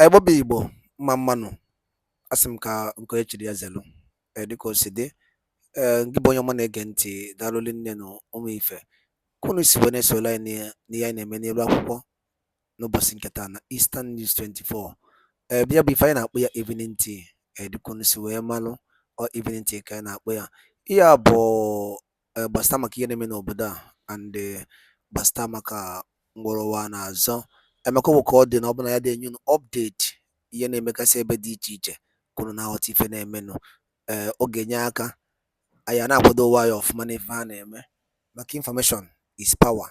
Bobby Bo, Mamano, Asimka, Uncle Zelu, Edico Sidi, Giboyo Monegenti, Darolino, Omife, Kunis Venezuela near many Rapo, no Basinkatana, Eastern News 24. Bia be fine up where evening tea, Ediconis Malo, or evening tea kind up where. Yeah, bo Bastamaki Yenemino Buda, and the Bastamaka Ngorowana zo. Emako call the Nobana de new update. Yene make us a bedi teacher. Kuna hoti fene menu. Ogenyaka. Ayana podo way of money fane me. Make information is power.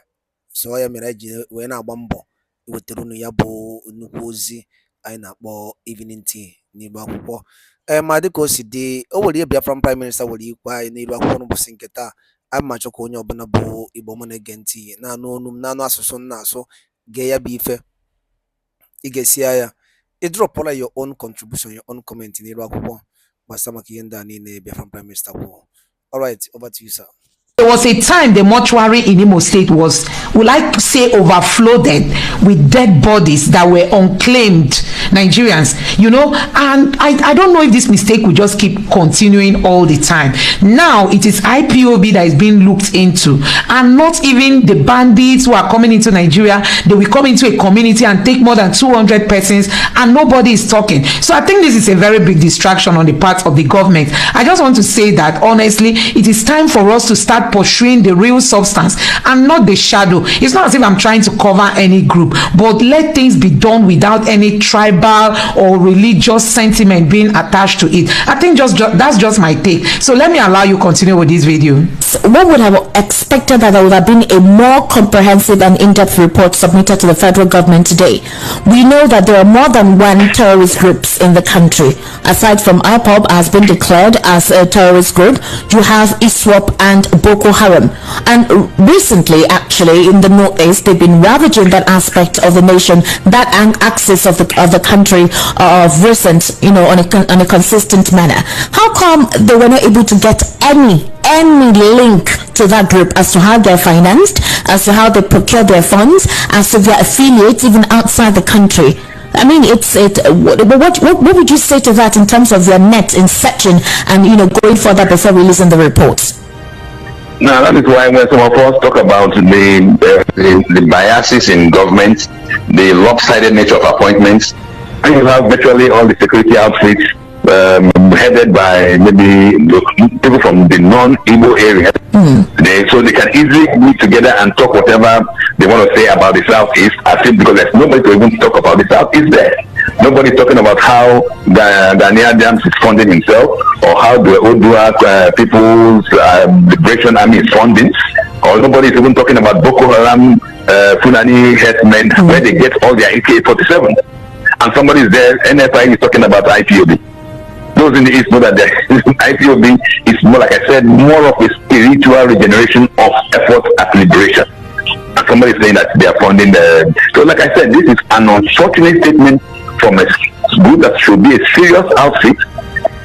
So I am ready when I bumbo. With the runu yabo nukozi. Aina bo evening tea. Ni bakupo. Madiko Sidi. Oh, will be from Prime Minister will you buy ni Rakono Bosinketa. I'm much a conyo banabo ibomane genti. Na no nano asoson na so. Gaya bife igesiaya it drop all your own contribution, your own comment in Iraqo Masamaki Yenda ni Biafra Prime Minister. All right, over to you, sir. There was a time the mortuary in Imo State was, would I say, overflowed with dead bodies that were unclaimed Nigerians, you know, and I don't know if this mistake will just keep continuing all the time. Now it is IPOB that is being looked into, and not even the bandits who are coming into Nigeria. They will come into a community and take more than 200 persons, and nobody is talking. So I think this is a very big distraction on the part of the government. I just want to say that honestly, it is time for us to start pursuing the real substance and not the shadow. It's not as if I'm trying to cover any group, but let things be done without any tribal or religious sentiment being attached to it. I think that's just my take. So let me allow you continue with this video. One would have expected that there would have been a more comprehensive and in-depth report submitted to the federal government today. We know that there are more than one terrorist groups in the country. Aside from IPOB has been declared as a terrorist group, you have ISWAP and Boko Haram. And recently, actually, in the Northeast, they've been ravaging that aspect of the nation, that axis of the country of recent, you know, on a consistent manner. How come they were not able to get any link to that group as to how they're financed, as to how they procure their funds, as to their affiliates even outside the country? I mean, what would you say to that in terms of your net in searching and, you know, going further before releasing the reports? Now, that is why when some of us talk about the biases in government, the lopsided nature of appointments, and you have virtually all the security outfits headed by maybe people from the non-Igbo area. So they can easily meet together and talk whatever they want to say about the Southeast, as if because there's nobody to even talk about the Southeast there. Nobody talking about how Daniel Adams is funding himself, or how the Odua People's Liberation Army is funding, or nobody is even talking about Boko Haram Fulani headmen, where they get all their AK-47. And somebody is there, NFI is talking about IPOB. Those in the East know that the IPOB is more, like I said, more of a spiritual regeneration of effort at liberation. And somebody is saying that they are funding the... So like I said, this is an unfortunate statement from a group that should be a serious outfit,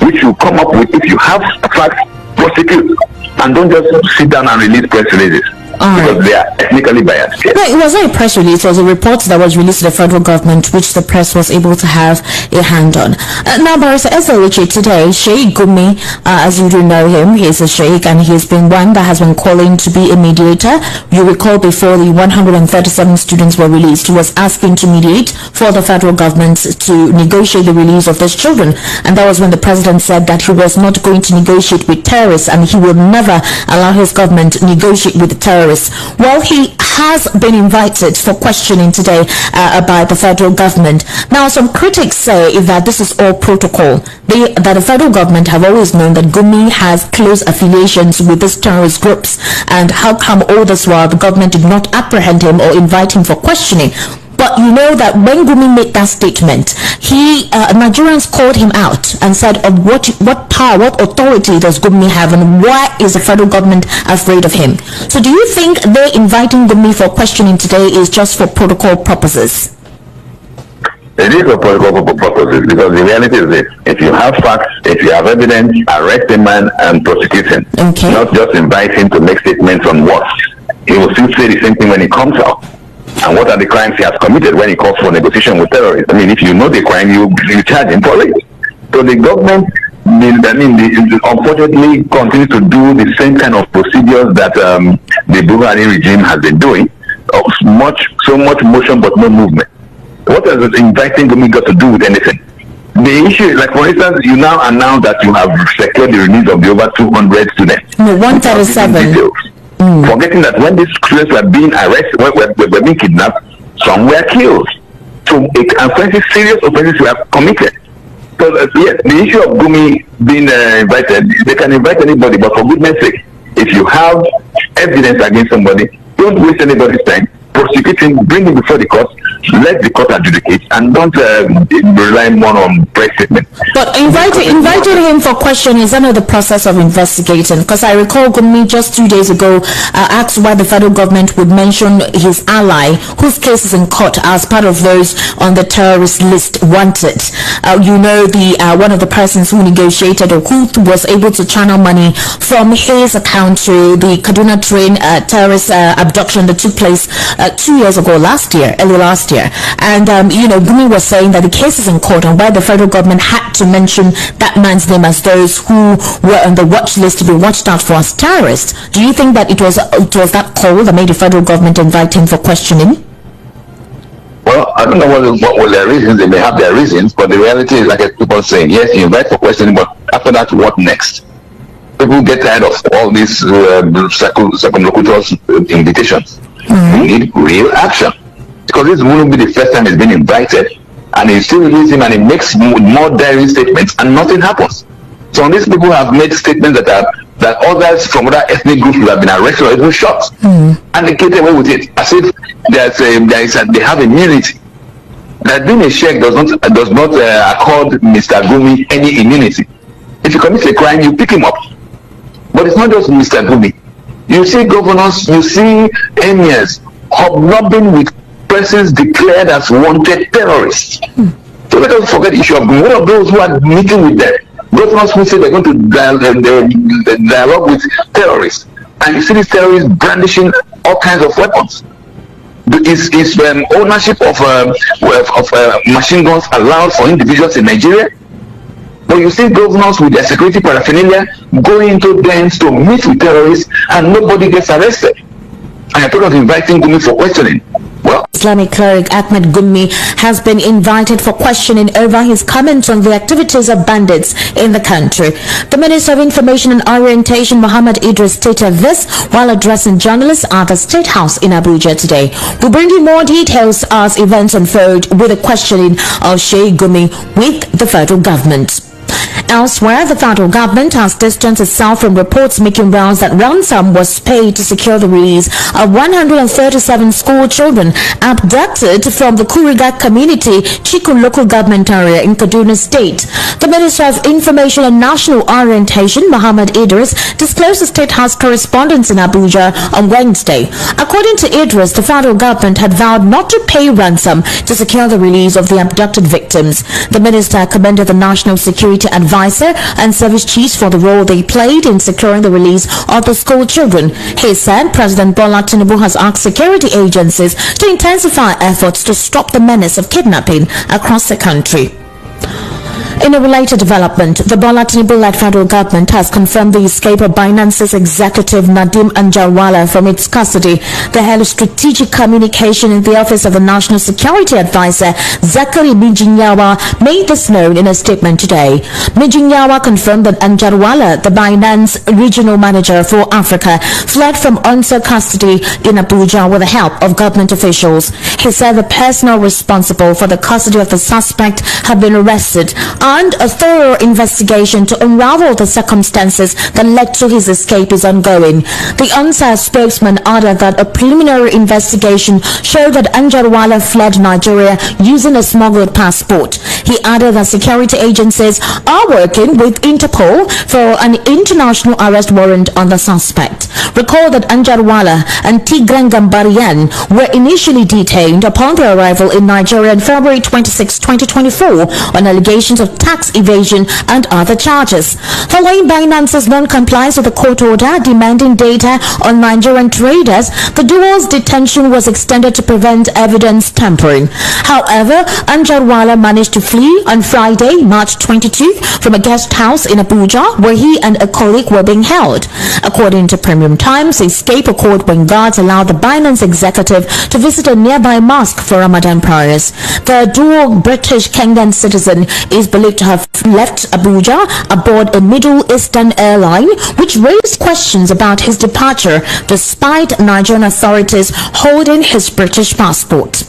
which you come up with. If you have facts, prosecute, and don't just sit down and release press releases. Because they are ethnically biased. No, it wasn't a press release. It was a report that was released to the federal government, which the press was able to have a hand on. Now, Barrister SLH, today, Sheikh Gumi, as you do know him, he is a sheikh, and he's been one that has been calling to be a mediator. You recall before the 137 students were released, he was asking to mediate for the federal government to negotiate the release of those children. And that was when the president said that he was not going to negotiate with terrorists, and he will never allow his government to negotiate with the terrorists. Well, he has been invited for questioning today by the federal government. Now, some critics say that this is all protocol. That the federal government have always known that Gumi has close affiliations with these terrorist groups, and how come all this while the government did not apprehend him or invite him for questioning? But you know that when Gumi made that statement, Nigerians called him out and said, what power, what authority does Gumi have, and why is the federal government afraid of him? So do you think they inviting Gumi for questioning today is just for protocol purposes? It is for protocol purposes, because the reality is this: if you have facts, if you have evidence, arrest a man and prosecute him. Okay. Not just invite him to make statements on what. He will still say the same thing when he comes out. And what are the crimes he has committed when he calls for negotiation with terrorists? I mean, if you know the crime, you charge him for it. So the government, unfortunately, continue to do the same kind of procedures that the Buhari regime has been doing. So much motion but no movement. What has inviting Gumi got to do with anything? The issue is, like, for instance, you now announce that you have secured the release of the over 200 students. No, 137. Forgetting that when these students were being arrested, were being kidnapped, some were killed. So serious offenses were committed. So yes, the issue of Gumi being invited, they can invite anybody, but for goodness sake, if you have evidence against somebody, don't waste anybody's time. Prosecute him, bring him before the court, let the court adjudicate, and don't rely more on press statements. But inviting him for questioning is another process of investigating. Because I recall Gumi just 2 days ago asked why the federal government would mention his ally, whose case is in court, as part of those on the terrorist list wanted. The one of the persons who negotiated or who was able to channel money from his account to the Kaduna train terrorist abduction that took place 2 years ago, early last year. And Gumi was saying that the case is in court, and why the federal government had to mention that man's name as those who were on the watch list to be watched out for as terrorists. Do you think that it was that call that made the federal government invite him for questioning? Well, I don't know what were their reasons. They may have their reasons, but the reality is, like I keep on saying, yes, you invite for questioning, but after that, what next? People get tired of all these circumlocutor invitations. We need real action, because this wouldn't be the first time he's been invited, and he still releases him, and he makes more daring statements, and nothing happens. So these people have made statements that others from other ethnic groups who have been arrested or even shot, and they get away with it as if they have immunity. That being a sheikh does not accord Mr. Gumi any immunity. If he commits a crime, you pick him up. But it's not just Mr. Gumi. You see governors, you see emirs hobnobbing with persons declared as wanted terrorists. So let us forget the issue of one of those who are meeting with them. Governors who say they're going to dialogue with terrorists, and you see these terrorists brandishing all kinds of weapons. Is ownership of machine guns allowed for individuals in Nigeria? But you see governors with their security paraphernalia going into dens to meet with terrorists, and nobody gets arrested. And I thought of inviting Gumi for questioning. Well, Islamic cleric Ahmed Gumi has been invited for questioning over his comments on the activities of bandits in the country. The Minister of Information and Orientation, Muhammad Idris, stated this while addressing journalists at the State House in Abuja today. We'll bring you more details as events unfold with the questioning of Sheikh Gumi with the federal government. Elsewhere, the federal government has distanced itself from reports making rounds that ransom was paid to secure the release of 137 school children abducted from the Kuriga community, Chiku local government area in Kaduna State. The Minister of Information and National Orientation, Muhammad Idris, disclosed to State House correspondents in Abuja on Wednesday. According to Idris, the federal government had vowed not to pay ransom to secure the release of the abducted victims. The minister commended the National Security Advisor and service chiefs for the role they played in securing the release of the school children. He said President Bola Tinubu has asked security agencies to intensify efforts to stop the menace of kidnapping across the country. In a related development, the Bola Tinubu-led federal government has confirmed the escape of Binance's executive Nadeem Anjarwalla from its custody. The head of strategic communication in the office of the National Security Advisor, Zachary Mijinyawa, made this known in a statement today. Mijinyawa confirmed that Anjarwalla, the Binance regional manager for Africa, fled from UNSA custody in Abuja with the help of government officials. He said the personnel responsible for the custody of the suspect had been arrested, and a thorough investigation to unravel the circumstances that led to his escape is ongoing. The UNSA spokesman added that a preliminary investigation showed that Anjarwalla fled Nigeria using a smuggled passport. He added that security agencies are working with Interpol for an international arrest warrant on the suspect. Recall that Anjarwalla and Tigran Gambarian were initially detained upon their arrival in Nigeria on February 26, 2024 on allegations of tax evasion and other charges. Following Binance's non-compliance with the court order demanding data on Nigerian traders, the duo's detention was extended to prevent evidence tampering. However, Anjarwalla managed to flee on Friday, March 22, from a guest house in Abuja where he and a colleague were being held. According to Premium Times, the escape occurred when guards allowed the Binance executive to visit a nearby mosque for Ramadan prayers. The dual British-Kenyan citizen is believed to have left Abuja aboard a Middle Eastern airline, which raised questions about his departure despite Nigerian authorities holding his British passport.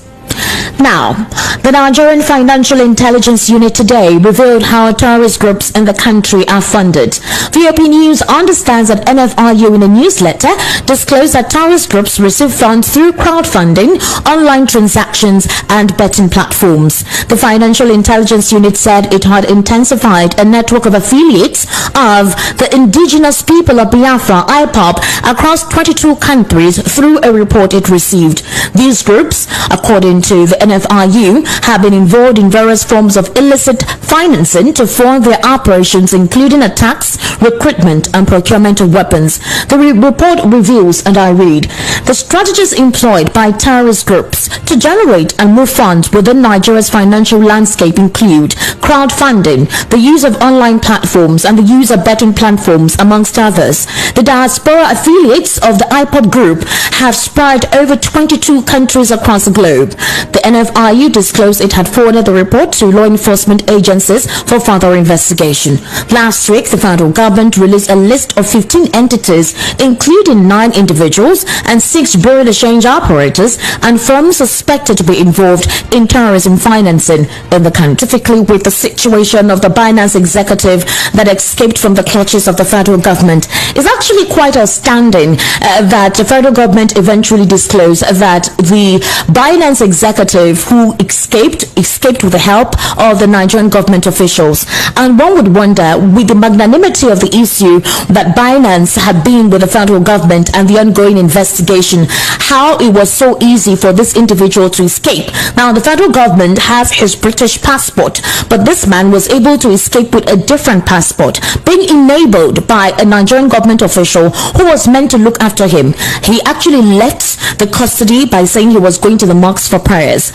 Now, the Nigerian Financial Intelligence Unit today revealed how terrorist groups in the country are funded. VOP News understands that NFRU in a newsletter disclosed that terrorist groups receive funds through crowdfunding, online transactions, and betting platforms. The Financial Intelligence Unit said it had intensified a network of affiliates of the indigenous people of Biafra, IPOB, across 22 countries through a report it received. These groups, according to the NFRU, have been involved in various forms of illicit financing to fund their operations, including attacks, recruitment, and procurement of weapons. The report reveals, and I read, the strategies employed by terrorist groups to generate and move funds within Nigeria's financial landscape include crowdfunding, the use of online platforms, and the use of betting platforms, amongst others. The diaspora affiliates of the IPOB group have spread over 22 countries across the globe. The NFRU disclosed it had forwarded the report to law enforcement agencies for further investigation. Last week, the federal government released a list of 15 entities, including 9 individuals and 6 bureau de change operators and firms suspected to be involved in terrorism financing in the country. Specifically with the situation of the Binance executive that escaped from the clutches of the federal government, is actually quite outstanding that the federal government eventually disclosed that the Binance executive who escaped with the help of the Nigerian government officials. And one would wonder, with the magnanimity of the issue that Binance had been with the federal government and the ongoing investigation, how it was so easy for this individual to escape. Now, the federal government has his British passport, but this man was able to escape with a different passport, being enabled by a Nigerian government official who was meant to look after him. He actually left the custody by saying he was going to the mosque for prayers.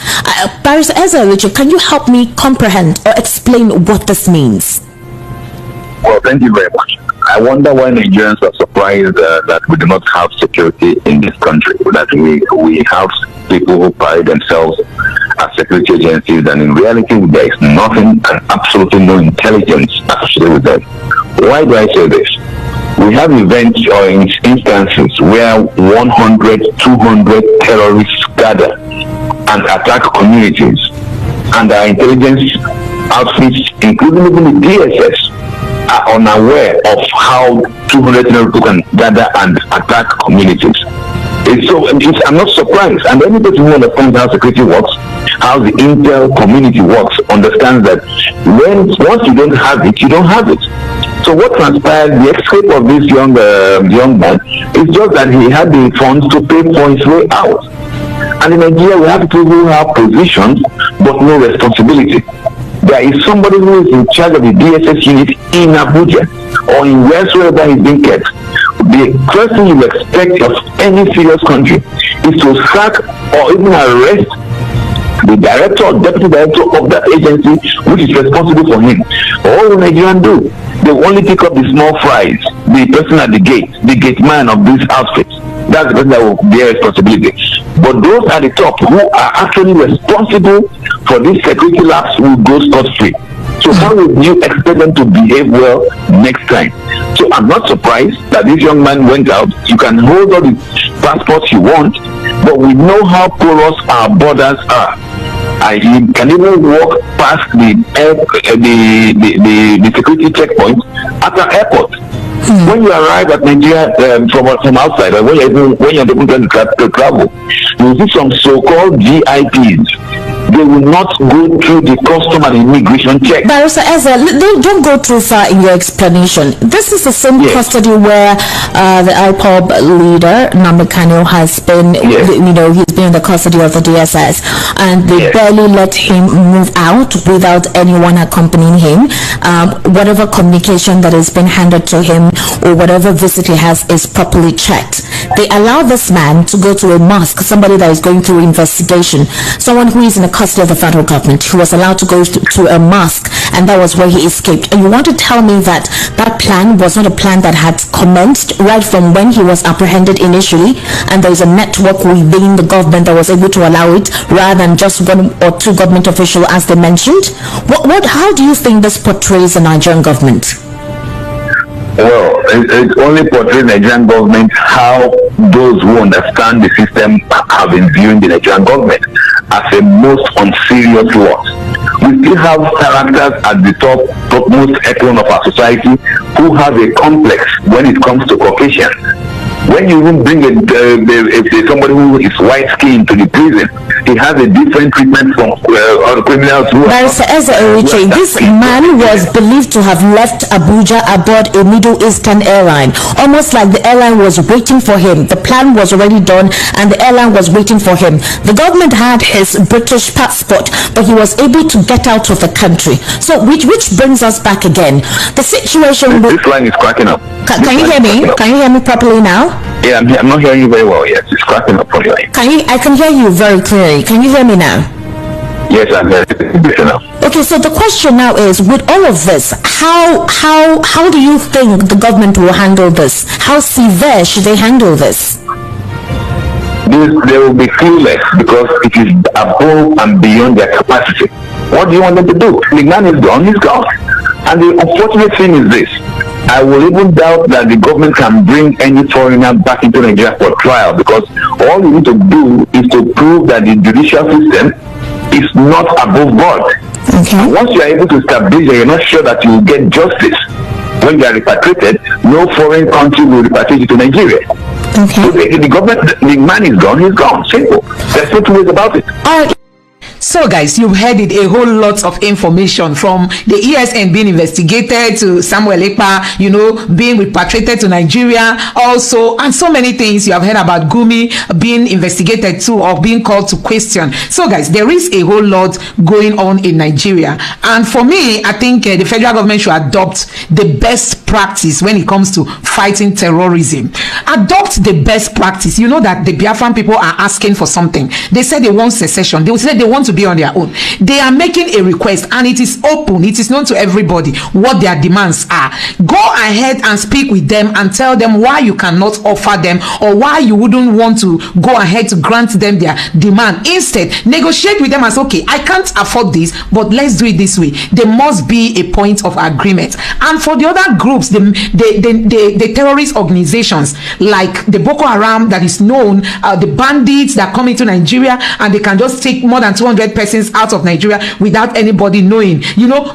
Barrister Ezra, can you help me comprehend or explain what this means? Well, thank you very much. I wonder why Nigerians are surprised that we do not have security in this country, that we have people who pride themselves as security agencies, and in reality there is nothing and absolutely no intelligence associated with them. Why do I say this? We have events or instances where 100, 200 terrorists gather and attack communities, and our intelligence outfits, including even the DSS, are unaware of how 200 people can gather and attack communities. I'm not surprised, and anybody who understands how security works, how the intel community works, understands that once you don't have it, you don't have it. So what transpired, the escape of this young man, is just that he had the funds to pay for his way out. And in Nigeria, we have people who have positions but no responsibility. There is somebody who is in charge of the DSS unit in Abuja or in wheresoever he's being kept. The first thing you expect of any serious country is to sack or even arrest the director or deputy director of that agency which is responsible for him. All the Nigerians do, they only pick up the small fries, the person at the gate man of this outfit. That's the person that will bear responsibility. But those at the top who are actually responsible for this security lapse will go scot-free. So how would you expect them to behave well next time? So I'm not surprised that this young man went out. You can hold all the passports you want, but we know how porous our borders are. You can even walk past the security checkpoint at an airport. When you arrive at Nigeria from outside, when you're trying to travel, you see some so-called VIPs they will not go through the custom and immigration check. Barrister Ezra, don't go too far in your explanation. This is the same custody where the IPOB leader, Namakano, has been, he's been in the custody of the DSS, and they barely let him move out without anyone accompanying him. Whatever communication that has been handed to him or whatever visit he has is properly checked. They allow this man to go to a mosque, somebody that is going through investigation, someone who is in the custody of the federal government, who was allowed to go to a mosque, and that was where he escaped. And you want to tell me that that plan was not a plan that had commenced right from when he was apprehended initially, and there is a network within the government that was able to allow it, rather than just one or two government officials as they mentioned? How do you think this portrays the Nigerian government? Well, it only portrays the Nigerian government how those who understand the system have been viewing the Nigerian government as a most unserious lot. We still have characters at the topmost echelon of our society who have a complex when it comes to Caucasians. When you even bring somebody who is white-skinned to the prison, he has a different treatment from other criminals who Barrister Ezra Ewiche, this man was believed to have left Abuja aboard a Middle Eastern airline, almost like the airline was waiting for him. The plan was already done and the airline was waiting for him. The government had his British passport, but he was able to get out of the country. So which brings us back again. The situation... This line is cracking up. Can you hear me? Can you hear me properly now? Yeah, I'm not hearing you very well. Yes, it's cracking up on your line. I can hear you very clearly. Can you hear me now? Yes, I'm hearing you now. Okay, so the question now is, with all of this, how do you think the government will handle this? How severe should they handle this? They will be clueless because it is above and beyond their capacity. What do you want them to do? The man is gone, he's gone. And the unfortunate thing is this: I will even doubt that the government can bring any foreigner back into Nigeria for trial, because all you need to do is to prove that the judicial system is not above God. Okay. And once you are able to establish that you're not sure that you will get justice when you are repatriated, no foreign country will repatriate you to Nigeria. Okay. So the government, the man is gone, he's gone. Simple. There's no two ways about it. So guys, you've heard it, a whole lot of information from the ESN being investigated to Samuel Ekpa, being repatriated to Nigeria also, and so many things. You have heard about Gumi being investigated too, or being called to question. So guys, there is a whole lot going on in Nigeria, and for me, I think the federal government should adopt the best practice when it comes to fighting terrorism. Adopt the best practice. You know that the Biafran people are asking for something. They said they want secession. They said they want to be on their own. They are making a request, and it is open, it is known to everybody what their demands are. Go ahead and speak with them and tell them why you cannot offer them, or why you wouldn't want to go ahead to grant them their demand. Instead, negotiate with them as, okay, I can't afford this, but let's do it this way. There must be a point of agreement. And for the other groups, the terrorist organizations like the Boko Haram that is known, the bandits that come into Nigeria and they can just take more than 200 persons out of Nigeria without anybody knowing.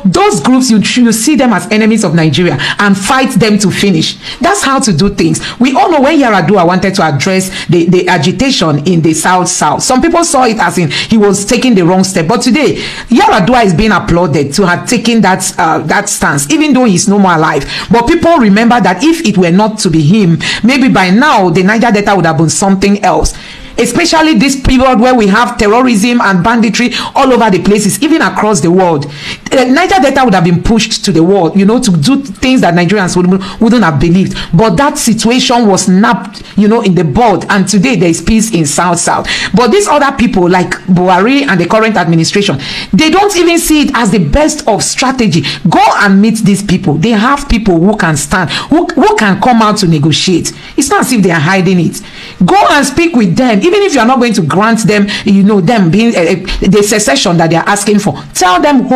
Those groups, you see them as enemies of Nigeria and fight them to finish. That's how to do things. We all know when Yaradua wanted to address the agitation in the South. Some people saw it as in he was taking the wrong step. But today, Yaradua is being applauded to have taken that stance, even though he's no more alive. But people remember that if it were not to be him, maybe by now the Niger Delta would have been something else. Especially this period where we have terrorism and banditry all over the places, even across the world. Niger Delta would have been pushed to the world, to do things that Nigerians wouldn't have believed. But that situation was napped, in the bud, and today there is peace in South. But these other people like Buhari and the current administration, they don't even see it as the best of strategy. Go and meet these people. They have people who can stand, who can come out to negotiate. It's not as if they are hiding it. Go and speak with them. Even if you are not going to grant them, them being the secession that they are asking for, tell them,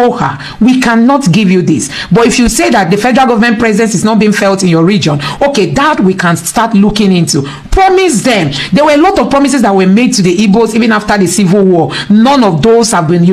we cannot give you this. But if you say that the federal government presence is not being felt in your region, okay, that we can start looking into. promised them. There were a lot of promises that were made to the Igbos even after the civil war. None of those have been,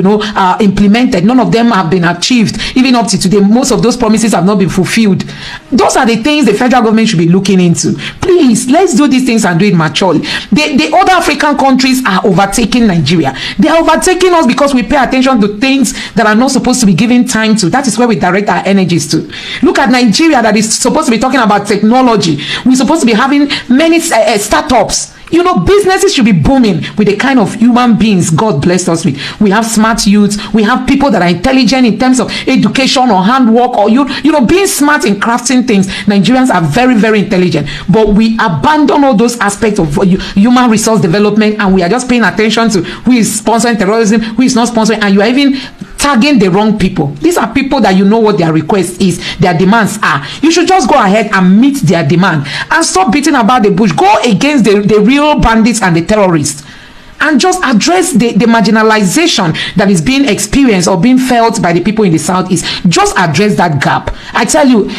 implemented. None of them have been achieved. Even up to today, most of those promises have not been fulfilled. Those are the things the federal government should be looking into. Please, let's do these things and do it maturely. The other African countries are overtaking Nigeria. They are overtaking us because we pay attention to things that are not supposed to be given time to. That is where we direct our energies to. Look at Nigeria, that is supposed to be talking about technology. We're supposed to be having many startups. Businesses should be booming with the kind of human beings God blessed us with. We have smart youths. We have people that are intelligent in terms of education or handwork or being smart in crafting things. Nigerians are very, very intelligent, but we abandon all those aspects of human resource development, and we are just paying attention to who is sponsoring terrorism, who is not sponsoring, and you are even tagging the wrong people. These are people that what their request is, their demands are. You should just go ahead and meet their demand and stop beating about the bush. Go against the real bandits and the terrorists and just address the marginalization that is being experienced or being felt by the people in the Southeast. Just address that gap. I tell you,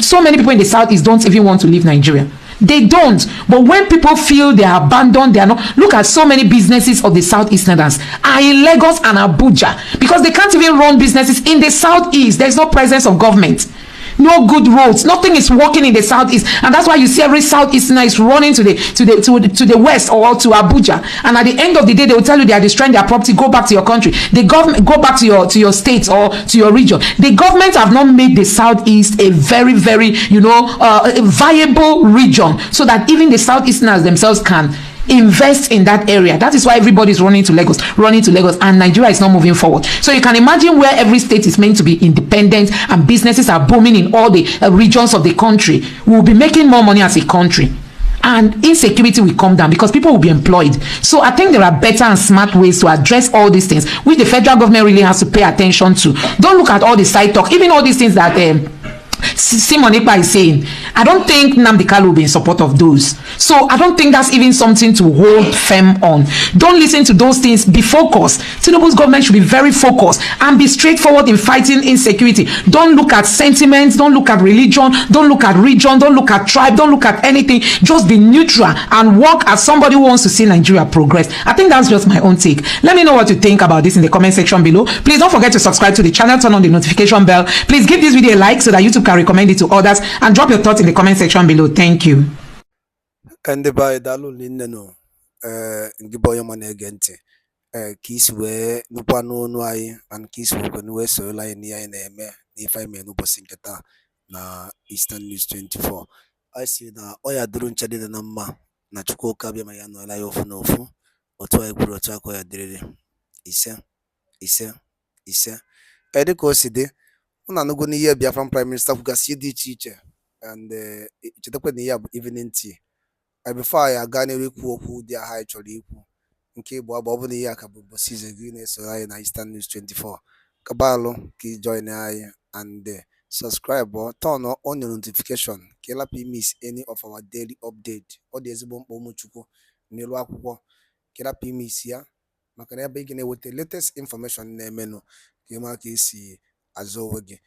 so many people in the Southeast don't even want to leave Nigeria. They don't. But when people feel they are abandoned, they are not. Look at so many businesses of the Southeasterners are in Lagos and Abuja because they can't even run businesses in the Southeast. There's no presence of government. No good roads. Nothing is working in the Southeast, and that's why you see every Southeasterner is running to the west or to Abuja. And at the end of the day, they will tell you they are destroying their property. Go back to your country. The government, go back to your state or to your region. The government have not made the Southeast a very, very viable region so that even the Southeasterners themselves can invest in that area. That is why everybody is running to Lagos, and Nigeria is not moving forward. So you can imagine where every state is meant to be independent and businesses are booming in all the regions of the country. We will be making more money as a country, and insecurity will come down because people will be employed. So I think there are better and smart ways to address all these things, which the federal government really has to pay attention to. Don't look at all the side talk, even all these things that Simon Ekpa is saying. I don't think Nnamdi Kanu will be in support of those. So I don't think that's even something to hold firm on. Don't listen to those things. Be focused. Tinubu's government should be very focused and be straightforward in fighting insecurity. Don't look at sentiments. Don't look at religion. Don't look at region. Don't look at tribe. Don't look at anything. Just be neutral and work as somebody who wants to see Nigeria progress. I think that's just my own take. Let me know what you think about this in the comment section below. Please don't forget to subscribe to the channel. Turn on the notification bell. Please give this video a like so that YouTube can recommend it to others, and drop your thoughts in the comment section below. Thank you. And by dalu lineno ngiboyo manegente kiswe nupano nwai and kiswe kwenwe so line ya na-eme n'ife ime n'ụbọchị nketa na Eastern News 24. I see na oya duru nchadi na mma na Chukwuka bịa ma ya no la ofu na ofu otu anyị kwuru otu aka ya dịrịrị ise dịka o si dị una anụgo n'ihe Biafran Prime Minister kwugasị dị iche iche, and chetakwa na ihe bụ evening tea. Before anyị aga n'elu ikwu okwu dị aha anyị chọrọ ikwu nke bụ ọ bụ na ihe aka bụ ụbọchị ize gị na-esoro anyị na Eastern News 24 kabalụ ka ị join anyị and subscribe or turn on your notification ka ị lapụ miss any of our daily update. Ọ dị ezigbo mkpa ụmụchukwu n'elu akwụkwọ ka ị lapụ miss ya maka na ebe ị ga-enweta latest information na-emenụ ka ị mara ka esi azụ onwe gị.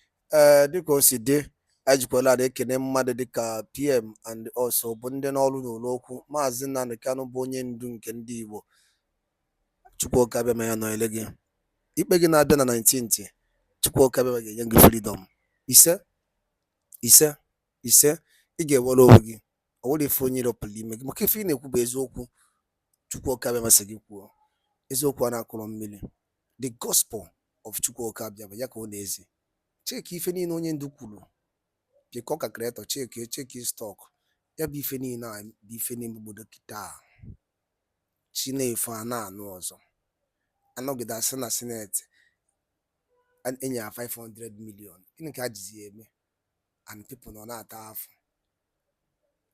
Dịka o si dị, ejikwala ada ekene mmadụ dịka PM and also bụ ndị n'ọrụ n'ụlọ okwu Maazị Nnamdi Kanu bụ onye ndu nke ndị Igbo. Chukwuka bịa ma ya nọnyere gị. Ikpe gị na-abịa na 19th, Chukwuka bịa ga-enye gị freedom. Ise ị ga-ewere onwe gị. Ọ nwere ife onye ịrọpụrụ ime gị maka ife ị na-ekwu bụ eziokwu. Chukwuka bịa masị gị kwuo eziokwu a na-akụrọ mmiri. The gospel of Chukwuka bịa ya ka ọ na-ezi. Cheki ife niile onye ndu kwuru. Pịkọ ka kreatọ cheki stọk ya bụ ife niile a bụ ife n'ime obodo kịta Chinefe a na-anụ ọzọ anọgide asị na sineti enye ya 500 million. Gịnị ka a jizi eme and people nọ na-ata afọ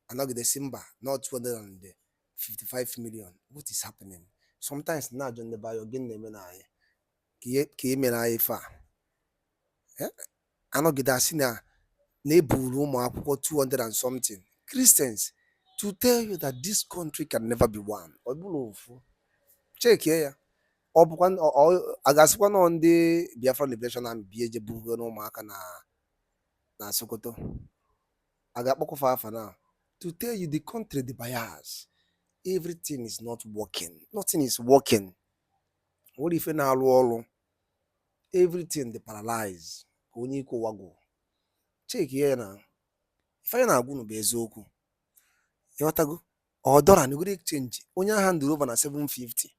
anọgide si mba not 255 million. What is happening? Sometimes na-ajụ ndị bayo gịnị na-eme na anyị ka e mere anyị ife a anọgide asị na-eburu ụmụ akwụkwọ 200 and something Christians to tell you that this country can never be one. Ọ bụrụ ofu chekie ya ọ bụkwa a ga-asịkwa nọ ndị Biafra Liberation Army bie je bugo n'ụmụaka na Sokoto a ga-akpọkọfa afa na to tell you the country, the bias, everything is not working. Nothing is working. What if na alụ ọrụ? Everything they paralyze. Onye iko wago. Check here na. If I na agụ no bụ eziokwu. Ịghọtago? $1 na go exchange. Onye hand over na 750.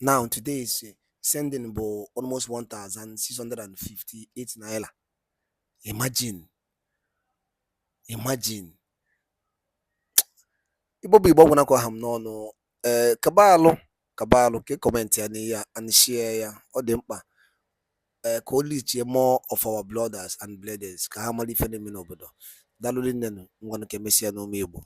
Now today is sending bụ almost 1,658 naira. Imagine. Igbo bụ Igbo gwụna ka ọha m n'ọnụ. Kabalụ ka comment ya n'ihe and share ya. Ọ dị mkpa ka o lichie more of our blooders and bleeders ka ha mara ife na-eme n'obodo. Daalụ rinne ngwanụ ka emesịa n'ume Igbo.